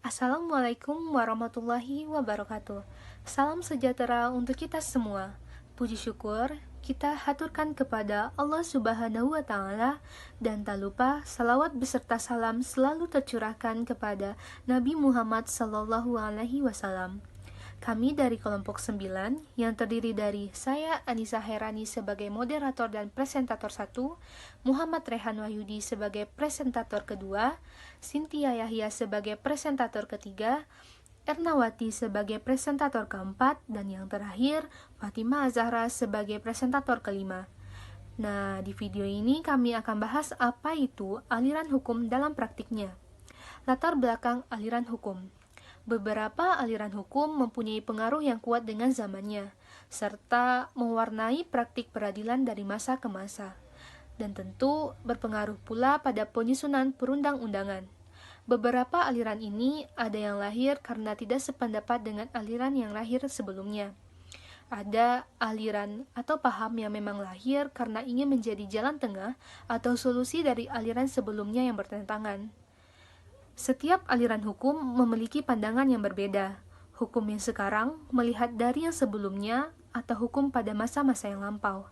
Assalamualaikum warahmatullahi wabarakatuh. Salam sejahtera untuk kita semua. Puji syukur kita haturkan kepada Allah Subhanahu wa Ta'ala, dan tak lupa salawat beserta salam selalu tercurahkan kepada Nabi Muhammad Sallallahu Alaihi Wasallam. Kami dari kelompok 9 yang terdiri dari saya Anissa Herani sebagai moderator dan presentator 1, Muhammad Rehan Wahyudi sebagai presentator kedua, Cynthia Yahya sebagai presentator ketiga, Ernawati sebagai presentator keempat, dan yang terakhir Fatimah Zahra sebagai presentator kelima. Nah, di video ini kami akan bahas apa itu aliran hukum dalam praktiknya. Latar belakang aliran hukum. Beberapa aliran hukum mempunyai pengaruh yang kuat dengan zamannya, serta mewarnai praktik peradilan dari masa ke masa, dan tentu berpengaruh pula pada penyusunan perundang-undangan. Beberapa aliran ini ada yang lahir karena tidak sependapat dengan aliran yang lahir sebelumnya. Ada aliran atau paham yang memang lahir karena ingin menjadi jalan tengah atau solusi dari aliran sebelumnya yang bertentangan. Setiap aliran hukum memiliki pandangan yang berbeda. Hukum yang sekarang melihat dari yang sebelumnya atau hukum pada masa-masa yang lampau.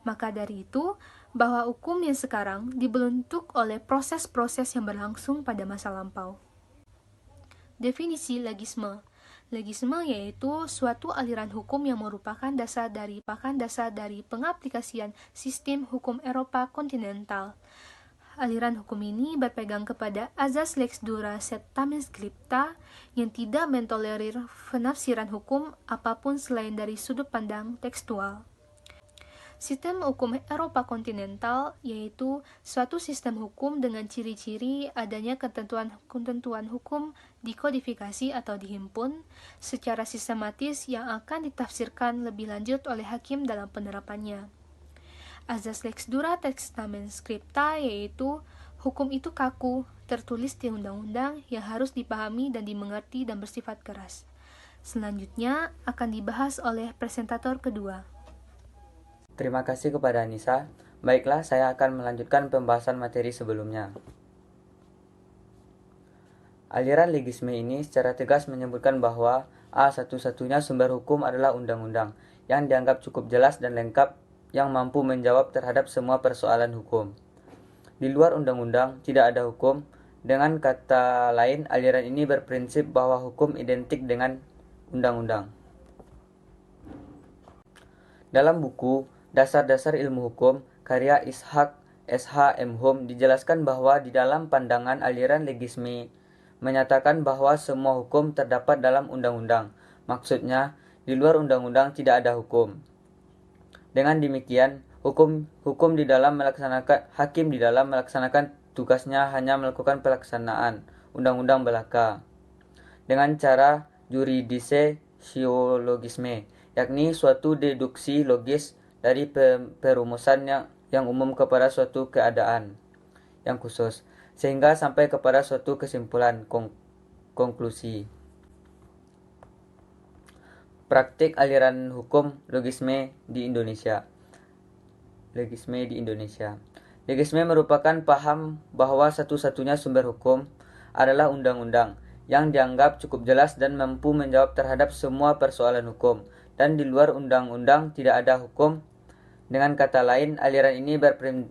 Maka dari itu, bahwa hukum yang sekarang dibentuk oleh proses-proses yang berlangsung pada masa lampau. Definisi legisme. Legisme yaitu suatu aliran hukum yang merupakan dasar dari pengaplikasian sistem hukum Eropa kontinental. Aliran hukum ini berpegang kepada azas lex dura sed tamen scripta yang tidak mentolerir penafsiran hukum apapun selain dari sudut pandang tekstual. Sistem hukum Eropa kontinental yaitu suatu sistem hukum dengan ciri-ciri adanya ketentuan hukum dikodifikasi atau dihimpun secara sistematis yang akan ditafsirkan lebih lanjut oleh hakim dalam penerapannya. Azas lex dura testamen scripta yaitu hukum itu kaku, tertulis di undang-undang yang harus dipahami dan dimengerti dan bersifat keras. Selanjutnya akan dibahas oleh presentator kedua. Terima kasih kepada Anissa. Baiklah, saya akan melanjutkan pembahasan materi sebelumnya. Aliran legisme ini secara tegas menyebutkan bahwa satu-satunya sumber hukum adalah undang-undang yang dianggap cukup jelas dan lengkap yang mampu menjawab terhadap semua persoalan hukum. Di luar undang-undang tidak ada hukum. Dengan kata lain, aliran ini berprinsip bahwa hukum identik dengan undang-undang. Dalam buku Dasar-Dasar Ilmu Hukum karya Ishaq S.H. M. Hum dijelaskan bahwa di dalam pandangan aliran legisme menyatakan bahwa semua hukum terdapat dalam undang-undang. Maksudnya, di luar undang-undang tidak ada hukum. Dengan demikian, hakim di dalam melaksanakan tugasnya hanya melakukan pelaksanaan undang-undang belaka dengan cara juridise syllogisme, yakni suatu deduksi logis dari perumusan yang umum kepada suatu keadaan yang khusus, sehingga sampai kepada suatu kesimpulan konklusi. Praktik aliran hukum legisme di Indonesia. Legisme merupakan paham bahwa satu-satunya sumber hukum adalah undang-undang yang dianggap cukup jelas dan mampu menjawab terhadap semua persoalan hukum, dan di luar undang-undang tidak ada hukum. Dengan kata lain, aliran ini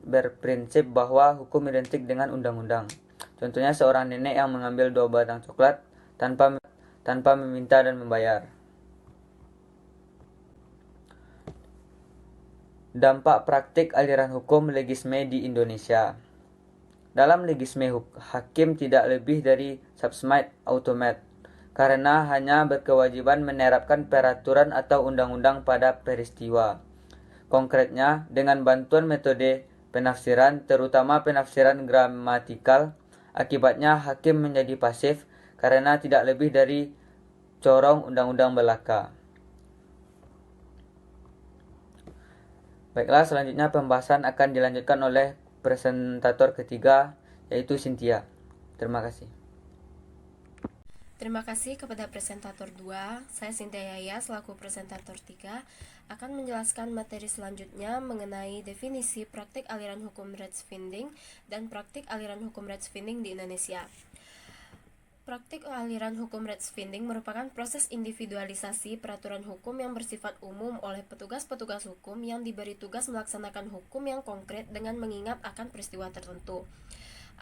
berprinsip bahwa hukum identik dengan undang-undang. Contohnya seorang nenek yang mengambil 2 batang coklat tanpa meminta dan membayar. Dampak praktik aliran hukum legisme di Indonesia. Dalam legisme, hakim tidak lebih dari subsumit automat karena hanya berkewajiban menerapkan peraturan atau undang-undang pada peristiwa. Konkretnya, dengan bantuan metode penafsiran, terutama penafsiran gramatikal, akibatnya hakim menjadi pasif karena tidak lebih dari corong undang-undang belaka. Baiklah, selanjutnya pembahasan akan dilanjutkan oleh presentator ketiga, yaitu Cynthia. Terima kasih. Terima kasih kepada presentator 2. Saya Cynthia Yahya selaku presentator 3 akan menjelaskan materi selanjutnya mengenai definisi praktik aliran hukum rechtsbinding dan praktik aliran hukum rechtsbinding di Indonesia. Praktik aliran hukum Rechtsfinding merupakan proses individualisasi peraturan hukum yang bersifat umum oleh petugas-petugas hukum yang diberi tugas melaksanakan hukum yang konkret dengan mengingat akan peristiwa tertentu.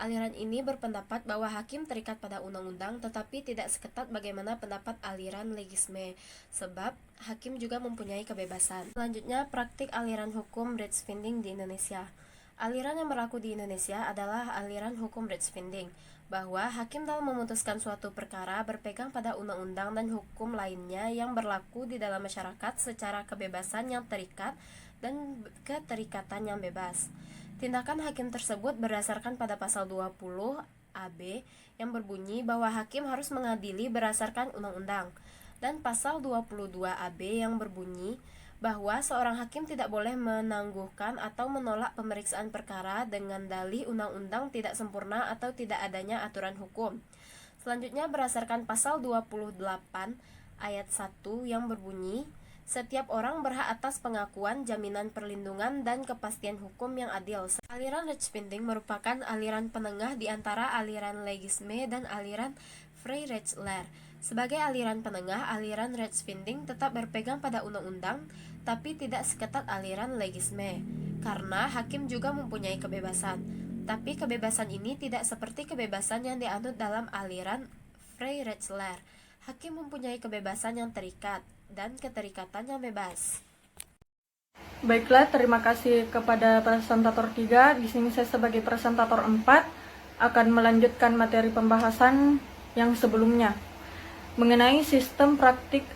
Aliran ini berpendapat bahwa hakim terikat pada undang-undang, tetapi tidak seketat bagaimana pendapat aliran legisme, sebab hakim juga mempunyai kebebasan. Selanjutnya, praktik aliran hukum Rechtsfinding di Indonesia. Aliran yang berlaku di Indonesia adalah aliran hukum Rechtsfinding, bahwa hakim dalam memutuskan suatu perkara berpegang pada undang-undang dan hukum lainnya yang berlaku di dalam masyarakat secara kebebasan yang terikat dan keterikatan yang bebas. Tindakan hakim tersebut berdasarkan pada pasal 20 AB yang berbunyi bahwa hakim harus mengadili berdasarkan undang-undang, dan pasal 22 AB yang berbunyi bahwa seorang hakim tidak boleh menangguhkan atau menolak pemeriksaan perkara dengan dalih undang-undang tidak sempurna atau tidak adanya aturan hukum. Selanjutnya berdasarkan pasal 28 ayat 1 yang berbunyi, setiap orang berhak atas pengakuan, jaminan perlindungan, dan kepastian hukum yang adil. Aliran Rechtsfinding merupakan aliran penengah di antara aliran legisme dan aliran Freirechtslehre. Sebagai aliran penengah, aliran Rechtsfinding tetap berpegang pada undang-undang, tapi tidak seketat aliran legisme, karena hakim juga mempunyai kebebasan. Tapi kebebasan ini tidak seperti kebebasan yang dianut dalam aliran Freirechtslehre. Hakim mempunyai kebebasan yang terikat dan keterikatan yang bebas. Baiklah, terima kasih kepada presentator 3. Di sini saya sebagai presentator 4 akan melanjutkan materi pembahasan yang sebelumnya mengenai sistem praktik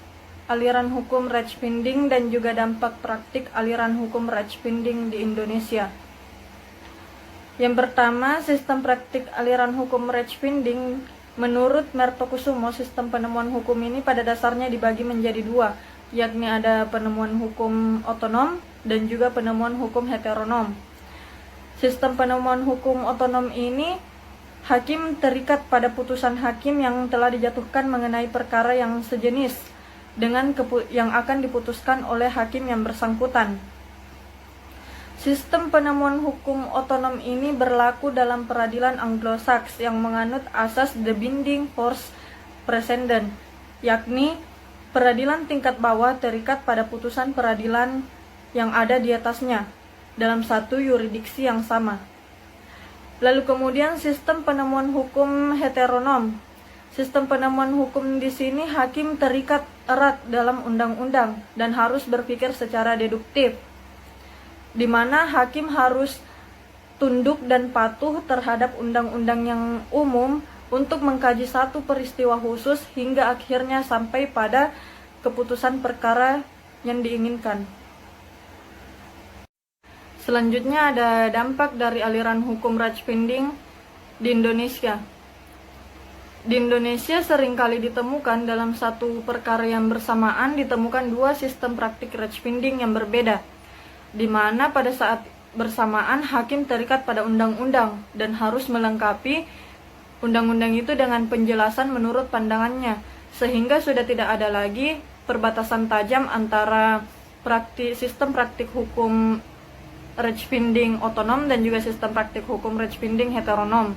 aliran hukum Rechtsfinding dan juga dampak praktik aliran hukum Rechtsfinding di Indonesia. Yang pertama, sistem praktik aliran hukum Rechtsfinding menurut Mertokusumo, sistem penemuan hukum ini pada dasarnya dibagi menjadi dua, yakni ada penemuan hukum otonom dan juga penemuan hukum heteronom. Sistem penemuan hukum otonom ini hakim terikat pada putusan hakim yang telah dijatuhkan mengenai perkara yang sejenis dengan yang akan diputuskan oleh hakim yang bersangkutan. Sistem penemuan hukum otonom ini berlaku dalam peradilan Anglo-Saks yang menganut asas the binding force precedent, yakni peradilan tingkat bawah terikat pada putusan peradilan yang ada di atasnya dalam satu yurisdiksi yang sama. Lalu kemudian sistem penemuan hukum heteronom. Sistem penemuan hukum di sini hakim terikat erat dalam undang-undang dan harus berpikir secara deduktif, di mana hakim harus tunduk dan patuh terhadap undang-undang yang umum untuk mengkaji satu peristiwa khusus hingga akhirnya sampai pada keputusan perkara yang diinginkan. Selanjutnya ada dampak dari aliran hukum Rechtsfinding di Indonesia. Di Indonesia seringkali ditemukan dalam satu perkara yang bersamaan ditemukan dua sistem praktik Rechtsfinding yang berbeda, di mana pada saat bersamaan hakim terikat pada undang-undang dan harus melengkapi undang-undang itu dengan penjelasan menurut pandangannya, sehingga sudah tidak ada lagi perbatasan tajam antara sistem praktik hukum Rechtsfinding otonom dan juga sistem praktik hukum Rechtsfinding heteronom.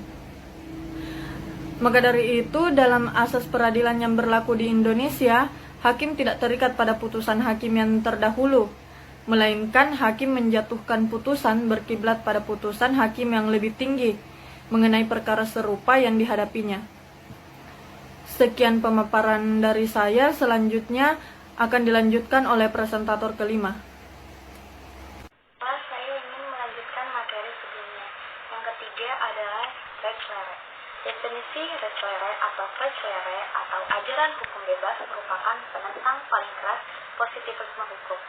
Maka dari itu, dalam asas peradilan yang berlaku di Indonesia, hakim tidak terikat pada putusan hakim yang terdahulu, melainkan hakim menjatuhkan putusan berkiblat pada putusan hakim yang lebih tinggi mengenai perkara serupa yang dihadapinya. Sekian pemaparan dari saya, selanjutnya akan dilanjutkan oleh presentator kelima. Saya ingin melanjutkan materi sebelumnya. Yang ketiga adalah Rechtslehre. Definisi Rechtslehre atau Rechtslehre atau ajaran hukum bebas merupakan penentang paling keras positivisme hukum.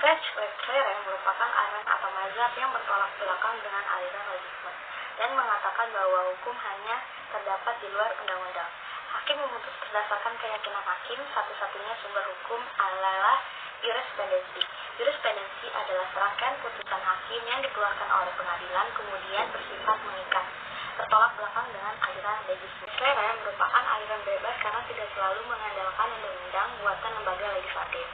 Rechtslehre merupakan aliran atau mazhab yang bertolak belakang dengan aliran legisme dan mengatakan bahwa hukum hanya terdapat di luar undang-undang. Hakim memutus berdasarkan keyakinan hakim, satu-satunya sumber hukum adalah jurisprudensi. Jurisprudensi adalah serangkaian putusan hakim yang dikeluarkan oleh pengadilan kemudian bersifat mengikat, bertolak belakang dengan aliran legisme. Rechtslehre merupakan aliran bebas karena tidak selalu mengandalkan undang-undang buatan lembaga legislatif.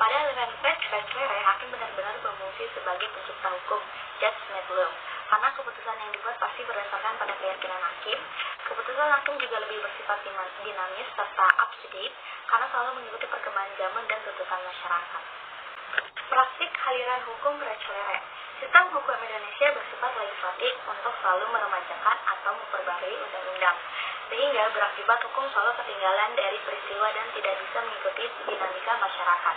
Pada aliran Rechtslehre, hakim benar-benar berfungsi sebagai pencipta hukum. judgment law. Karena keputusan yang dibuat pasti berdasarkan pada keyakinan hakim. Keputusan hakim juga lebih bersifat dinamis serta up to date karena selalu mengikuti perkembangan zaman dan tuntutan masyarakat. Praktik aliran hukum reclere. Sistem hukum Indonesia bersifat legislatif untuk selalu meremajakan atau memperbarui undang-undang, sehingga berakibat hukum selalu ketinggalan dari peristiwa dan tidak bisa mengikuti dinamika masyarakat.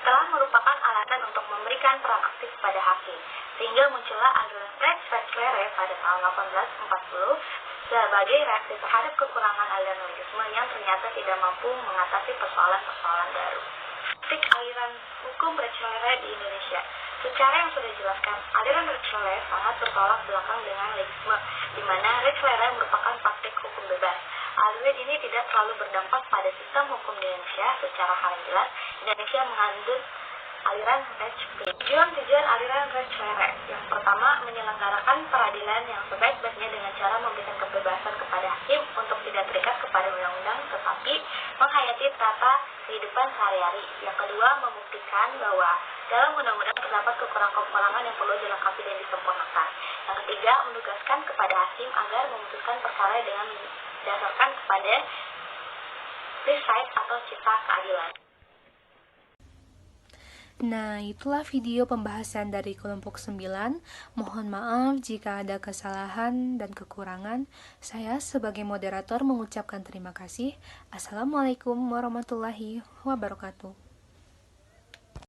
Telah merupakan alasan untuk memberikan peran aktif pada hakim, sehingga muncullah aliran reclere pada tahun 1840 sebagai reaksi terhadap kekurangan aliran legisme yang ternyata tidak mampu mengatasi persoalan-persoalan baru. Praktik aliran hukum reclere di Indonesia. Secara yang sudah dijelaskan, aliran reclere sangat bertolak belakang dengan legisme, di mana reclere merupakan praktik hukum bebas. Aliran ini tidak terlalu berdampak pada sistem hukum di Indonesia. Secara hal yang jelas, Indonesia mengandung aliran reclere. Tujuan aliran reclere. Yang pertama, menyelenggarakan peradilan yang sebaik-baiknya dengan cara memberikan kebebasan kepada hakim untuk tidak terikat kepada undang-undang, tetapi menghayati tata kehidupan sehari-hari. Yang kedua, membuktikan bahwa dalam undang-undang terdapat kekurangan-kekurangan yang perlu dilengkapi dan disempurnakan. Yang ketiga, menugaskan kepada hakim agar memutuskan perkara dengan didasarkan kepada principe atau cipta keadilan. Nah, itulah video pembahasan dari kelompok 9. Mohon maaf jika ada kesalahan dan kekurangan. Saya sebagai moderator mengucapkan terima kasih. Assalamualaikum warahmatullahi wabarakatuh.